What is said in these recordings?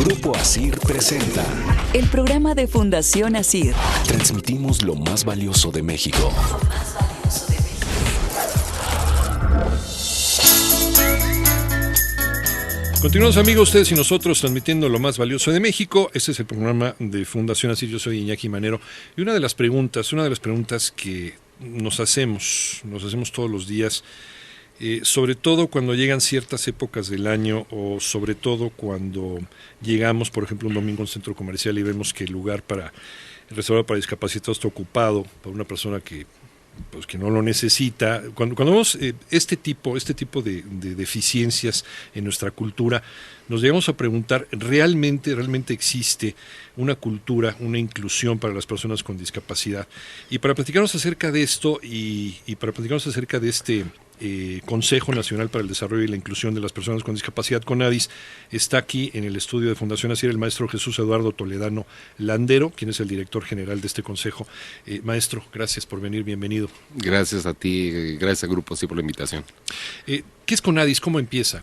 Grupo ASIR presenta el programa de Fundación ASIR. Transmitimos lo más valioso de México. Continuamos, amigos, ustedes y nosotros transmitiendo lo más valioso de México. Este es el programa de Fundación ASIR. Yo soy Iñaki Manero. Y una de las preguntas que nos hacemos todos los días, sobre todo cuando llegan ciertas épocas del año, o sobre todo cuando llegamos, por ejemplo, un domingo a un centro comercial y vemos que el restaurante para discapacitados está ocupado por una persona que no lo necesita. Cuando vemos este tipo de deficiencias en nuestra cultura, nos llegamos a preguntar, ¿realmente existe una cultura, una inclusión para las personas con discapacidad? Y para platicarnos acerca de esto y para platicarnos acerca de este Consejo Nacional para el Desarrollo y la Inclusión de las Personas con Discapacidad, CONADIS, está aquí en el estudio de Fundación ASIR el maestro Jesús Eduardo Toledano Landero, quien es el director general de este consejo. Maestro, gracias por venir, bienvenido. Gracias a ti, gracias al Grupo ASIR por la invitación. ¿Qué es CONADIS? ¿Cómo empieza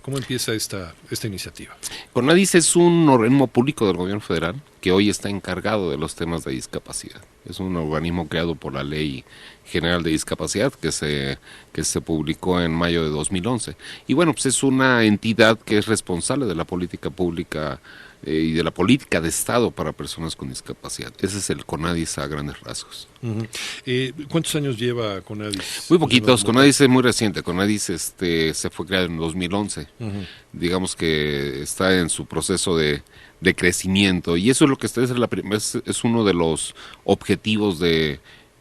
esta iniciativa? CONADIS es un organismo público del gobierno federal que hoy está encargado de los temas de discapacidad. Es un organismo creado por la Ley General de Discapacidad que se publicó en mayo de 2011. Y bueno, pues es una entidad que es responsable de la política pública y de la política de Estado para personas con discapacidad. Ese es el CONADIS a grandes rasgos. Uh-huh. ¿Cuántos años lleva CONADIS? Muy poquitos. CONADIS es muy reciente. CONADIS se fue creado en 2011. Uh-huh. Digamos que está en su proceso de crecimiento, y eso es lo que es uno de los objetivos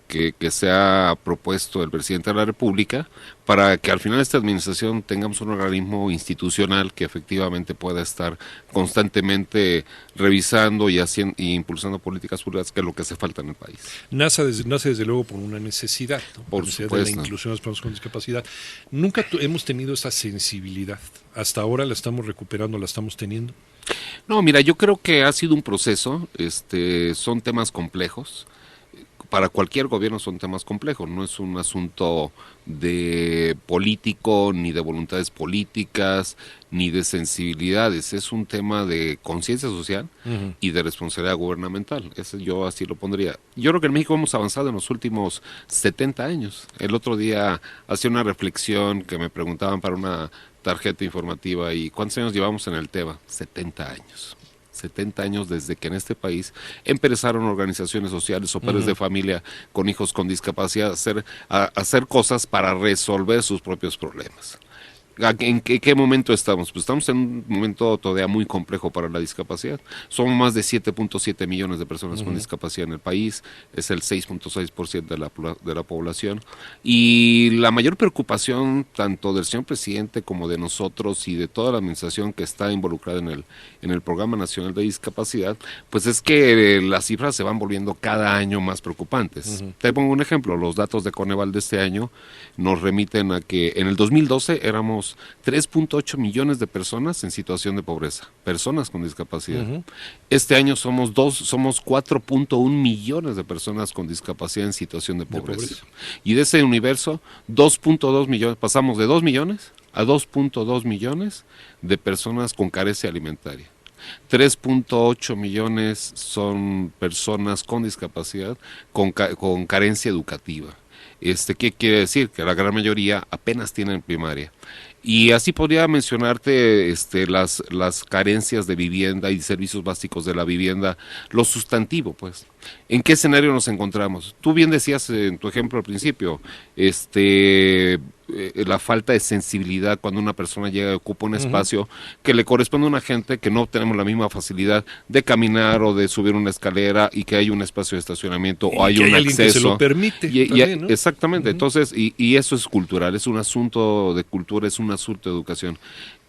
que se ha propuesto el presidente de la República, para que al final de esta administración tengamos un organismo institucional que efectivamente pueda estar constantemente revisando y impulsando políticas públicas, que es lo que hace falta en el país. Nace desde luego por una necesidad, ¿no? Por necesidad supuesto. De la inclusión de las personas con discapacidad. Nunca hemos tenido esa sensibilidad. Hasta ahora la estamos recuperando, la estamos teniendo. No, mira, yo creo que ha sido un proceso. Son temas complejos. Para cualquier gobierno son temas complejos, no es un asunto de político, ni de voluntades políticas, ni de sensibilidades, es un tema de conciencia social uh-huh. y de responsabilidad gubernamental. Yo así lo pondría. Yo creo que en México hemos avanzado en los últimos 70 años. El otro día hacía una reflexión que me preguntaban para una tarjeta informativa, ¿y cuántos años llevamos en el tema? 70 años. 70 años desde que en este país empezaron organizaciones sociales o padres uh-huh. de familia con hijos con discapacidad a hacer cosas para resolver sus propios problemas. ¿En qué momento estamos? Pues estamos en un momento todavía muy complejo para la discapacidad. Somos más de 7.7 millones de personas uh-huh. con discapacidad en el país, es el 6.6% de la población, y la mayor preocupación tanto del señor presidente como de nosotros y de toda la administración que está involucrada en el Programa Nacional de Discapacidad, pues es que las cifras se van volviendo cada año más preocupantes. Uh-huh. Te pongo un ejemplo, los datos de Coneval de este año nos remiten a que en el 2012 éramos 3.8 millones de personas en situación de pobreza, personas con discapacidad. Uh-huh. Este año somos 4.1 millones de personas con discapacidad en situación de pobreza. Y de ese universo, 2.2 millones, pasamos de 2 millones a 2.2 millones de personas con carencia alimentaria. 3.8 millones son personas con discapacidad con carencia educativa. ¿Qué quiere decir? Que la gran mayoría apenas tienen primaria. Y así podría mencionarte las carencias de vivienda y servicios básicos de la vivienda, lo sustantivo, pues. ¿En qué escenario nos encontramos? Tú bien decías en tu ejemplo al principio, la falta de sensibilidad cuando una persona llega y ocupa un espacio que le corresponde a una gente que no tenemos la misma facilidad de caminar o de subir una escalera, y que hay un espacio de estacionamiento o hay un acceso. Que se lo permite. También, ¿no? Exactamente, entonces, y eso es cultural, es un asunto de cultura, es un asunto de educación.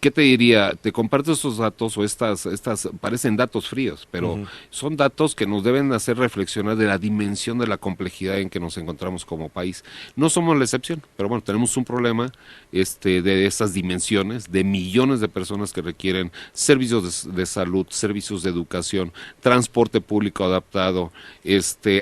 ¿Qué te diría? Te comparto estos datos, o estas parecen datos fríos, pero son datos que nos deben hacer reflexionar de la dimensión de la complejidad en que nos encontramos como país. No somos la excepción, pero bueno, tenemos un problema de esas dimensiones, de millones de personas que requieren servicios de salud, servicios de educación, transporte público adaptado,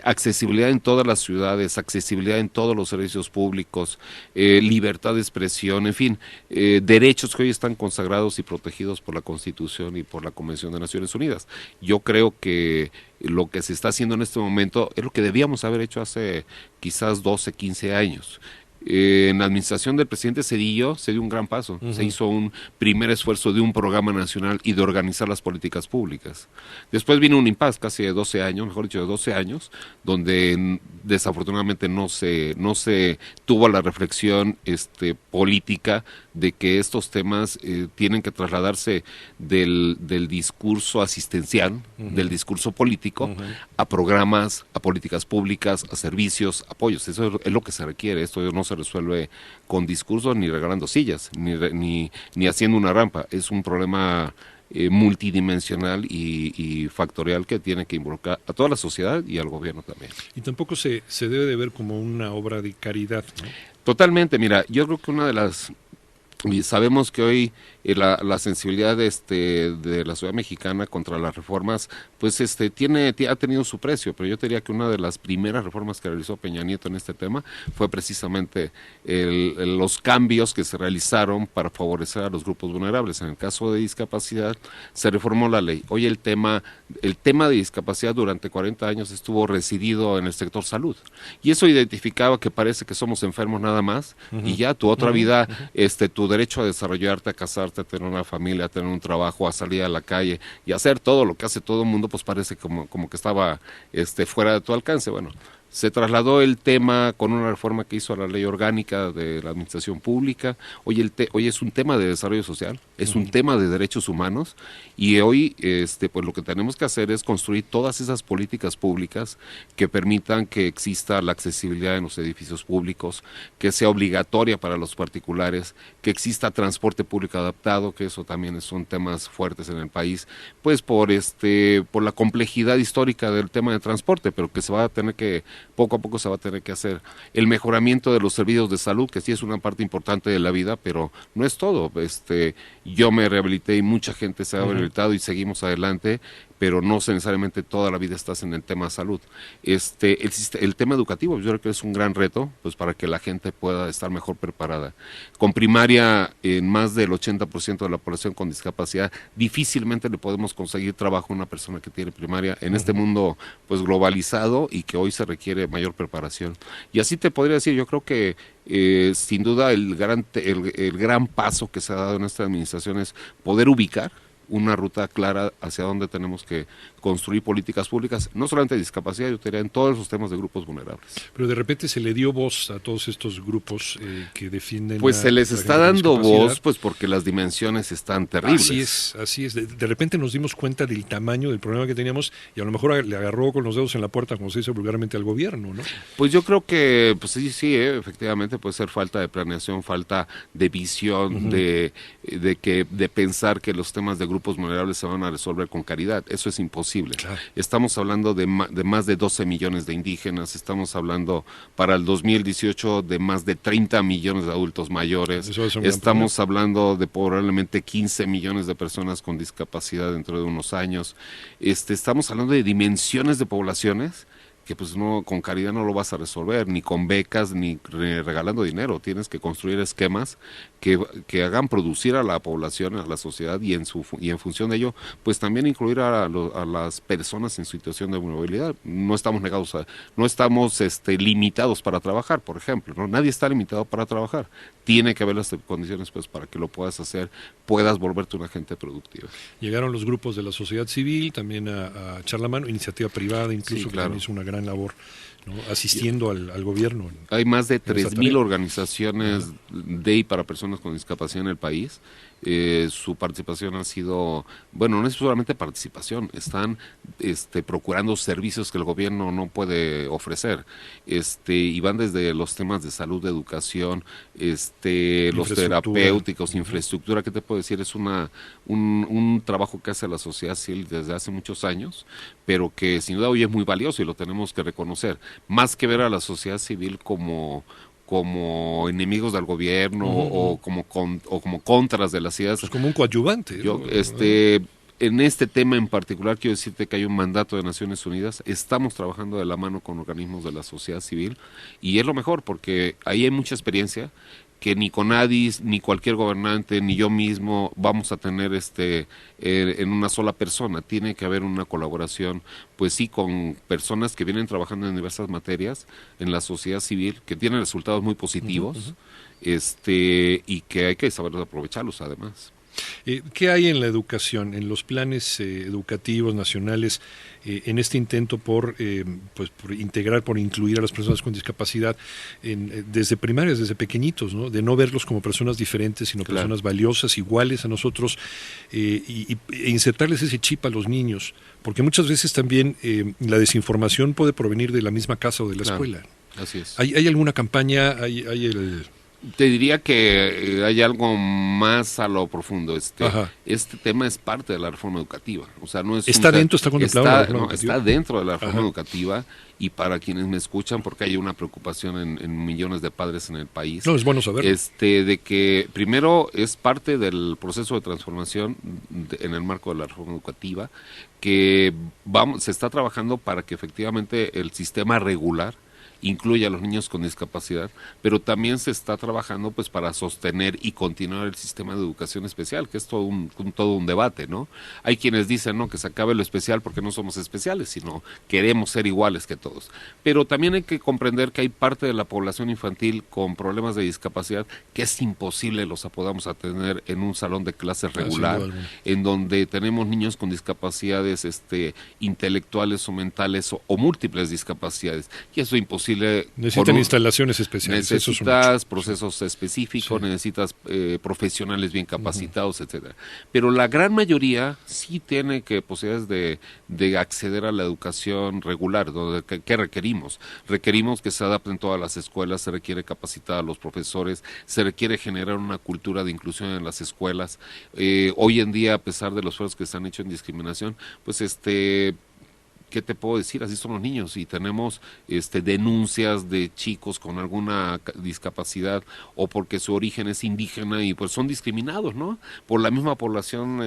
accesibilidad en todas las ciudades, accesibilidad en todos los servicios públicos, libertad de expresión, en fin, derechos que hoy están consagrados consagrados y protegidos por la Constitución y por la Convención de Naciones Unidas. Yo creo que lo que se está haciendo en este momento es lo que debíamos haber hecho hace quizás 12, 15 años. En la administración del presidente Zedillo se dio un gran paso. Se hizo un primer esfuerzo de un programa nacional y de organizar las políticas públicas. Después vino un impasse casi de 12 años, mejor dicho, de 12 años, donde desafortunadamente no se tuvo la reflexión política de que estos temas tienen que trasladarse del discurso asistencial, del discurso político, a programas, a políticas públicas, a servicios, apoyos. Eso es lo que se requiere. Esto no se resuelve con discursos ni regalando sillas, ni haciendo una rampa. Es un problema multidimensional y factorial que tiene que involucrar a toda la sociedad y al gobierno también. Y tampoco se debe de ver como una obra de caridad, ¿no? Totalmente, mira, yo creo que una de las... Y sabemos que hoy la sensibilidad de la sociedad mexicana contra las reformas, pues ha tenido su precio, pero yo diría que una de las primeras reformas que realizó Peña Nieto en este tema fue precisamente los cambios que se realizaron para favorecer a los grupos vulnerables. En el caso de discapacidad, se reformó la ley. Hoy el tema de discapacidad durante 40 años estuvo residido en el sector salud, y eso identificaba que parece que somos enfermos nada más, y ya tu otra vida, tu derecho a desarrollarte, a casarte, a tener una familia, a tener un trabajo, a salir a la calle y hacer todo lo que hace todo el mundo, pues parece como que estaba fuera de tu alcance. Bueno, se trasladó el tema con una reforma que hizo a la ley orgánica de la administración pública. Hoy es un tema de desarrollo social, es un tema de derechos humanos, y hoy pues lo que tenemos que hacer es construir todas esas políticas públicas que permitan que exista la accesibilidad en los edificios públicos, que sea obligatoria para los particulares, que exista transporte público adaptado, que eso también son temas fuertes en el país, pues por la complejidad histórica del tema de transporte, pero que se va a tener que poco a poco se va a tener que hacer. El mejoramiento de los servicios de salud, que sí es una parte importante de la vida, pero no es todo. Yo me rehabilité y mucha gente se ha rehabilitado y seguimos adelante, pero no necesariamente toda la vida estás en el tema salud. El tema educativo, yo creo que es un gran reto, pues para que la gente pueda estar mejor preparada. Con primaria, en más del 80% de la población con discapacidad, difícilmente le podemos conseguir trabajo a una persona que tiene primaria en este mundo pues globalizado y que hoy se requiere mayor preparación. Y así te podría decir, yo creo que sin duda el gran paso que se ha dado en esta administración es poder ubicar una ruta clara hacia dónde tenemos que construir políticas públicas, no solamente de discapacidad, yo diría en todos los temas de grupos vulnerables. Pero de repente se le dio voz a todos estos grupos que defienden... Pues se les está dando voz, pues porque las dimensiones están terribles. Así es. De repente nos dimos cuenta del tamaño del problema que teníamos y a lo mejor le agarró con los dedos en la puerta, como se dice vulgarmente, al gobierno, ¿no? Pues yo creo que, pues sí, efectivamente puede ser falta de planeación, falta de visión, de pensar que los temas de grupos vulnerables se van a resolver con caridad. Eso es imposible. Claro. Estamos hablando de más de 12 millones de indígenas, estamos hablando para el 2018 de más de 30 millones de adultos mayores, estamos hablando de probablemente 15 millones de personas con discapacidad dentro de unos años. Estamos hablando de dimensiones de poblaciones que pues no, con caridad no lo vas a resolver, ni con becas, ni regalando dinero. Tienes que construir esquemas que hagan producir a la población, a la sociedad, y en función de ello, pues también incluir a las personas en situación de vulnerabilidad. No estamos no estamos limitados para trabajar, por ejemplo, ¿no? Nadie está limitado para trabajar. Tiene que haber las condiciones pues para que lo puedas hacer, puedas volverte un agente productivo. Llegaron los grupos de la sociedad civil también a echar la mano, iniciativa privada incluso, sí, claro, que también hizo una gran labor, ¿no? Asistiendo al gobierno. Hay más de 3,000 organizaciones de y para personas con discapacidad en el país. Su participación ha sido, bueno, no es solamente participación, están procurando servicios que el gobierno no puede ofrecer, y van desde los temas de salud, de educación, los terapéuticos, infraestructura. ¿Qué te puedo decir? Es un trabajo que hace la sociedad civil desde hace muchos años, pero que sin duda hoy es muy valioso y lo tenemos que reconocer, más que ver a la sociedad civil como enemigos del gobierno o como contras de las ideas. Pues como un coadyuvante. En este tema en particular quiero decirte que hay un mandato de Naciones Unidas, estamos trabajando de la mano con organismos de la sociedad civil y es lo mejor porque ahí hay mucha experiencia que ni Conadis, ni cualquier gobernante, ni yo mismo vamos a tener en una sola persona. Tiene que haber una colaboración, pues sí, con personas que vienen trabajando en diversas materias en la sociedad civil, que tienen resultados muy positivos, y que hay que saber aprovecharlos además. ¿Qué hay en la educación, en los planes educativos nacionales, en este intento por integrar, por incluir a las personas con discapacidad desde primarias, desde pequeñitos, ¿no? De no verlos como personas diferentes, sino Claro. personas valiosas, iguales a nosotros, e insertarles ese chip a los niños? Porque muchas veces también la desinformación puede provenir de la misma casa o de la Claro. escuela. Así es. ¿Hay alguna campaña? ¿Hay el...? Te diría que hay algo más a lo profundo. Ajá. Este tema es parte de la reforma educativa. O sea, no es ¿Está dentro, está contemplado en la reforma educativa? Está dentro de la reforma Ajá. educativa, y para quienes me escuchan, porque hay una preocupación en millones de padres en el país. No, es bueno saberlo. De que primero es parte del proceso de transformación en el marco de la reforma educativa, que se está trabajando para que efectivamente el sistema regular incluye a los niños con discapacidad, pero también se está trabajando pues para sostener y continuar el sistema de educación especial, que es todo un debate, ¿no? Hay quienes dicen, ¿no?, que se acabe lo especial porque no somos especiales, sino queremos ser iguales que todos. Pero también hay que comprender que hay parte de la población infantil con problemas de discapacidad que es imposible los podamos atender en un salón de clases regular, en donde tenemos niños con discapacidades intelectuales o mentales o múltiples discapacidades, y eso es imposible. Necesitan instalaciones especiales. Necesitas procesos específicos, sí. Necesitas profesionales bien capacitados, etcétera. Pero la gran mayoría sí tiene posibilidades de acceder a la educación regular. ¿Qué requerimos? Requerimos que se adapten todas las escuelas, se requiere capacitar a los profesores, se requiere generar una cultura de inclusión en las escuelas. Hoy en día, a pesar de los esfuerzos que se han hecho en discriminación, pues ¿qué te puedo decir? Así son los niños, y tenemos denuncias de chicos con alguna discapacidad o porque su origen es indígena y pues son discriminados, ¿no? Por la misma población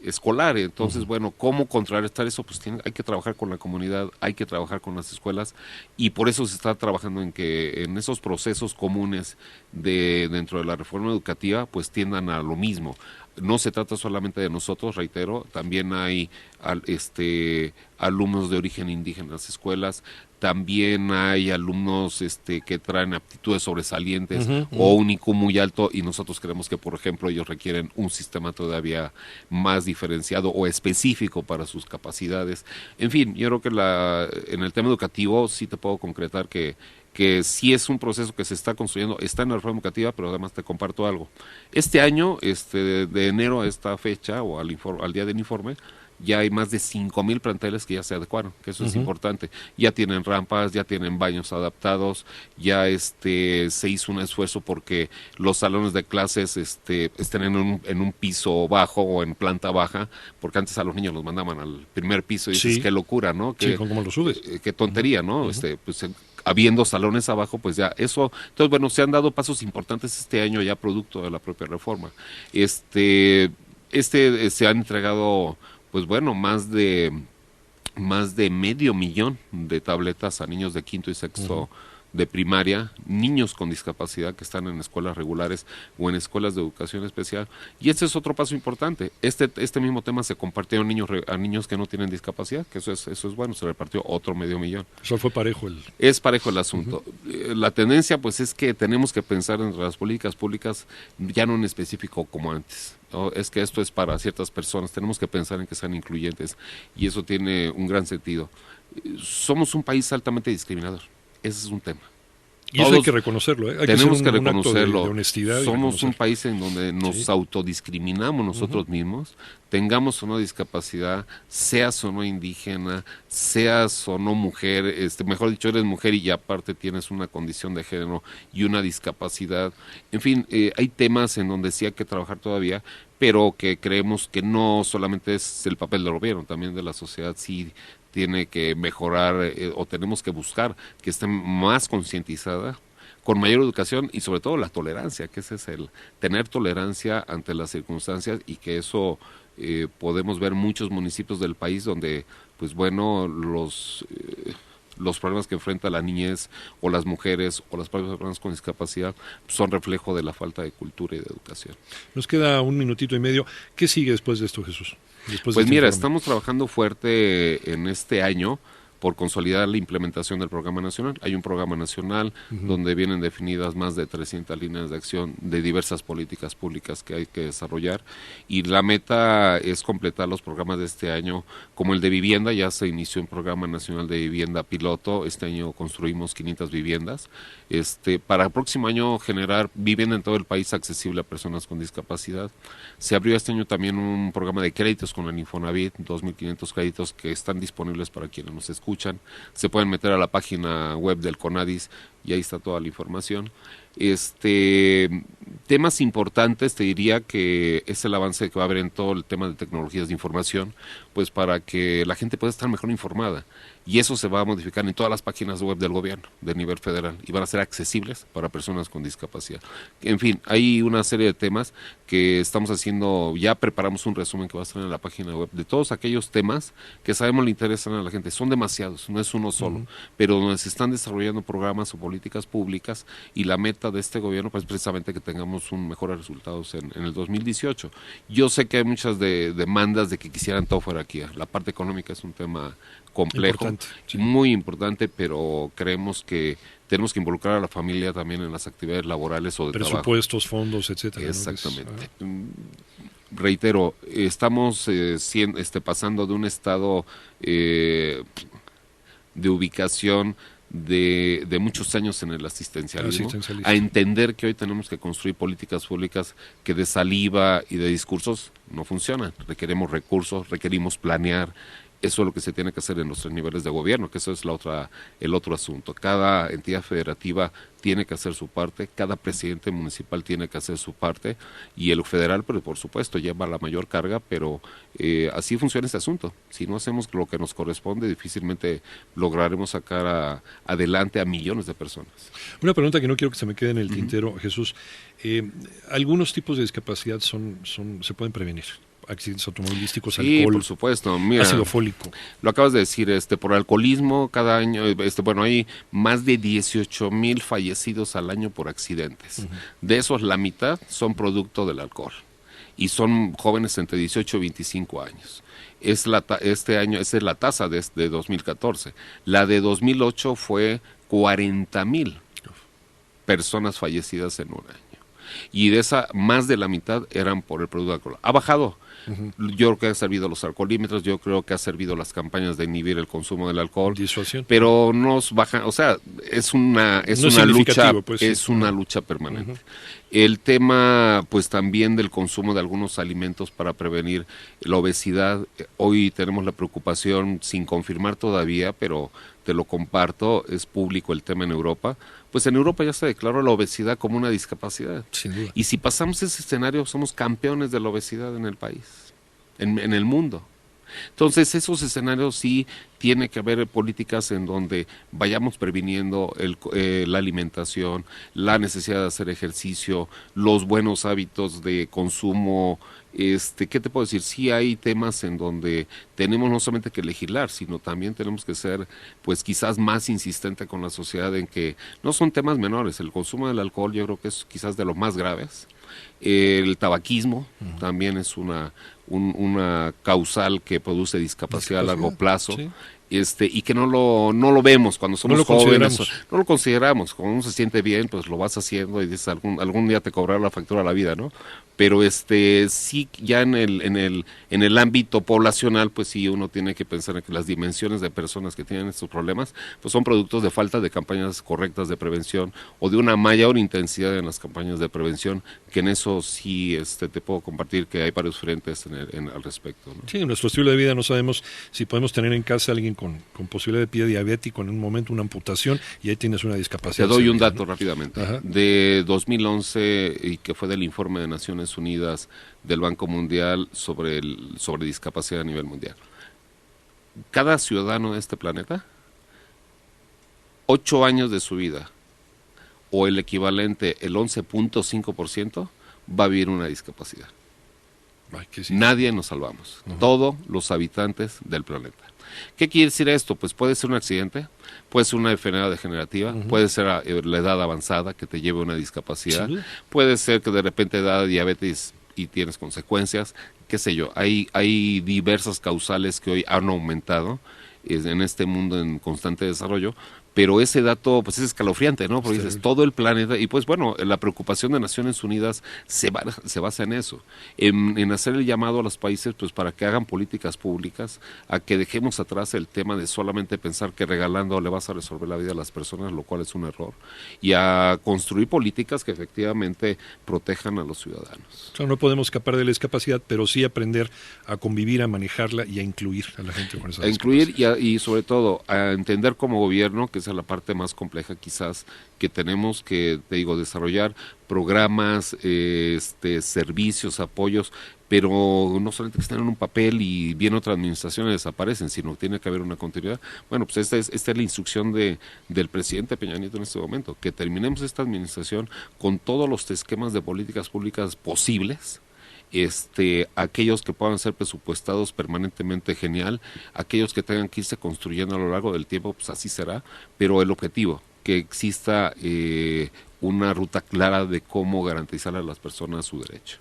escolar. Entonces, bueno, ¿cómo contrarrestar eso? Pues hay que trabajar con la comunidad, hay que trabajar con las escuelas, y por eso se está trabajando en esos procesos comunes dentro de la reforma educativa, pues tiendan a lo mismo. No se trata solamente de nosotros, reitero, también hay alumnos de origen indígena en las escuelas, también hay alumnos que traen aptitudes sobresalientes o un IQ muy alto, y nosotros creemos que, por ejemplo, ellos requieren un sistema todavía más diferenciado o específico para sus capacidades. En fin, yo creo que en el tema educativo sí te puedo concretar que sí es un proceso que se está construyendo, está en la reforma educativa, pero además te comparto algo. Este año, de enero a esta fecha, o al día del informe, ya hay más de 5,000 planteles que ya se adecuaron, que eso es importante. Ya tienen rampas, ya tienen baños adaptados, ya se hizo un esfuerzo porque los salones de clases estén en un piso bajo o en planta baja, porque antes a los niños los mandaban al primer piso y dices, sí. Qué locura, ¿no? Sí, ¿cómo lo subes? Qué tontería, ¿no? Pues habiendo salones abajo, pues ya eso. Entonces, bueno, se han dado pasos importantes este año ya producto de la propia reforma. Se han entregado, pues bueno, más de 500,000 de tabletas a niños de quinto y sexto de primaria, niños con discapacidad que están en escuelas regulares o en escuelas de educación especial, y este es otro paso importante. Este mismo tema se compartió a niños que no tienen discapacidad, que eso es bueno, se repartió otro 500,000. Eso fue parejo Es parejo el asunto. La tendencia pues es que tenemos que pensar en las políticas públicas ya no en específico como antes. ¿No? Es que esto es para ciertas personas, tenemos que pensar en que sean incluyentes, y eso tiene un gran sentido. Somos un país altamente discriminador. Ese es un tema. Y eso hay que reconocerlo, ¿eh? Tenemos que reconocerlo. De honestidad. Somos un país en donde nos autodiscriminamos nosotros mismos, tengamos o no discapacidad, seas o no indígena, seas o no mujer, mejor dicho, eres mujer y ya aparte tienes una condición de género y una discapacidad. En fin, hay temas en donde sí hay que trabajar todavía, pero que creemos que no solamente es el papel del gobierno, también de la sociedad sí tiene que mejorar, o tenemos que buscar que esté más concientizada, con mayor educación y sobre todo la tolerancia, que ese es tener tolerancia ante las circunstancias, y que eso podemos ver muchos municipios del país donde, pues bueno, Los problemas que enfrenta la niñez o las mujeres o las personas con discapacidad son reflejo de la falta de cultura y de educación. Nos queda un minutito y medio. ¿Qué sigue después de esto, Jesús? Después de Pues este mira, informe. estamos trabajando fuerte en este año por consolidar la implementación del programa nacional. Hay un programa nacional donde vienen definidas más de 300 líneas de acción de diversas políticas públicas que hay que desarrollar, y la meta es completar los programas de este año, como el de vivienda. Ya se inició un programa nacional de vivienda piloto. Este año construimos 500 viviendas. Para el próximo año generar vivienda en todo el país accesible a personas con discapacidad. Se abrió este año también un programa de créditos con el Infonavit, 2.500 créditos que están disponibles para quienes nos escuchan. Se pueden meter a la página web del CONADIS y ahí está toda la información. Temas importantes, te diría que es el avance que va a haber en todo el tema de tecnologías de información, pues para que la gente pueda estar mejor informada, y eso se va a modificar en todas las páginas web del gobierno de nivel federal y van a ser accesibles para personas con discapacidad. En fin, hay una serie de temas que estamos haciendo. Ya preparamos un resumen que va a estar en la página web de todos aquellos temas que sabemos le interesan a la gente. Son demasiados, no es uno solo, pero donde se están desarrollando programas o políticas públicas, y la meta de este gobierno pues precisamente que tengamos un mejores resultados en el 2018. Yo sé que hay muchas demandas de que quisieran todo fuera aquí. La parte económica es un tema complejo, Sí. muy importante, pero creemos que tenemos que involucrar a la familia también en las actividades laborales o de trabajo. Presupuestos, fondos, etcétera. Exactamente. Reitero, estamos pasando de un estado de ubicación de muchos años en el asistencialismo a entender que hoy tenemos que construir políticas públicas que de saliva y de discursos no funcionan. Requerimos recursos, requerimos planear. Eso es lo que se tiene que hacer en los 3 niveles de gobierno, que eso es el otro asunto. Cada entidad federativa tiene que hacer su parte, cada presidente municipal tiene que hacer su parte, y el federal, pero por supuesto, lleva la mayor carga, pero así funciona este asunto. Si no hacemos lo que nos corresponde, difícilmente lograremos sacar adelante a millones de personas. Una pregunta que no quiero que se me quede en el tintero, Jesús. Algunos tipos de discapacidad se pueden prevenir. Accidentes automovilísticos, sí, alcohol, por supuesto. Mira, ácido fólico. Lo acabas de decir, por alcoholismo cada año, hay más de 18,000 fallecidos al año por accidentes. De esos, la mitad son producto del alcohol, y son jóvenes entre 18 y 25 años. Este año, esa es la tasa de 2014. La de 2008 fue 40,000 personas fallecidas en un año. Y de esa, más de la mitad eran por el producto de alcohol. Ha bajado. Yo creo que ha servido los alcoholímetros, yo creo que ha servido las campañas de inhibir el consumo del alcohol. Disuasión. Pero nos baja, es una lucha, pues, es una lucha permanente. El tema, pues, también del consumo de algunos alimentos para prevenir la obesidad. Hoy tenemos la preocupación, sin confirmar todavía, pero te lo comparto, es público el tema en Europa. Pues en Europa ya se declaró la obesidad como una discapacidad. Sin duda. Y si pasamos ese escenario, somos campeones de la obesidad en el país, en el mundo. Entonces, esos escenarios sí tiene que haber políticas en donde vayamos previniendo la alimentación, la necesidad de hacer ejercicio, los buenos hábitos de consumo. ¿Qué te puedo decir? Sí hay temas en donde tenemos no solamente que legislar, sino también tenemos que ser, pues, quizás más insistente con la sociedad en que no son temas menores. El consumo del alcohol yo creo que es quizás de los más graves. El tabaquismo también es una causal que produce discapacidad a largo plazo. Sí. Y que no lo vemos cuando somos jóvenes, no lo consideramos. Cuando uno se siente bien, pues lo vas haciendo y dices, algún día te cobrará la factura a la vida, ¿no? Pero sí, ya en el ámbito poblacional, pues sí, uno tiene que pensar en que las dimensiones de personas que tienen estos problemas, pues son productos de falta de campañas correctas de prevención o de una mayor intensidad en las campañas de prevención, que en eso sí te puedo compartir que hay varios frentes al respecto, ¿no? Sí, en nuestro estilo de vida no sabemos si podemos tener en casa a alguien con posibilidad de pie diabético en un momento, una amputación, y ahí tienes una discapacidad. Te doy un dato rápidamente. Ajá. De 2011, y que fue del informe de Naciones Unidas del Banco Mundial sobre discapacidad a nivel mundial. Cada ciudadano de este planeta, 8 años de su vida, o el equivalente, el 11.5%, va a vivir una discapacidad. Ay, ¿qué sí? Nadie nos salvamos. Todos los habitantes del planeta. ¿Qué quiere decir esto? Pues puede ser un accidente, puede ser una enfermedad degenerativa, puede ser la edad avanzada que te lleve a una discapacidad, puede ser que de repente da diabetes y tienes consecuencias, qué sé yo. Hay diversas causales que hoy han aumentado en este mundo en constante desarrollo, pero ese dato pues es escalofriante, ¿no? Porque dices, todo el planeta, y pues bueno, la preocupación de Naciones Unidas se basa en eso, en hacer el llamado a los países pues para que hagan políticas públicas, a que dejemos atrás el tema de solamente pensar que regalando le vas a resolver la vida a las personas, lo cual es un error, y a construir políticas que efectivamente protejan a los ciudadanos. O sea, no podemos escapar de la discapacidad, pero sí aprender a convivir, a manejarla y a incluir a la gente con esa discapacidad. A incluir y sobre todo a entender como gobierno que esa es la parte más compleja quizás que tenemos que, te digo, desarrollar programas, servicios, apoyos, pero no solamente que estén en un papel y viene otra administración y desaparecen, sino que tiene que haber una continuidad. Bueno, pues esta es la instrucción del presidente Peña Nieto en este momento, que terminemos esta administración con todos los esquemas de políticas públicas posibles. Aquellos que puedan ser presupuestados permanentemente, genial, aquellos que tengan que irse construyendo a lo largo del tiempo, pues así será, pero el objetivo, que exista una ruta clara de cómo garantizar a las personas su derecho.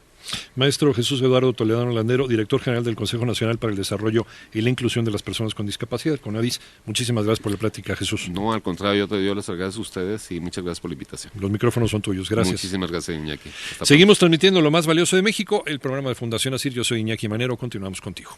Maestro Jesús Eduardo Toledano Landero, director general del Consejo Nacional para el Desarrollo y la Inclusión de las Personas con Discapacidad, CONADIS. Muchísimas gracias por la plática, Jesús. No, al contrario, yo les agradezco a ustedes y muchas gracias por la invitación. Los micrófonos son tuyos, gracias. Muchísimas gracias, Iñaki. Seguimos transmitiendo lo más valioso de México, el programa de Fundación ASIR. Yo soy Iñaki Manero, continuamos contigo.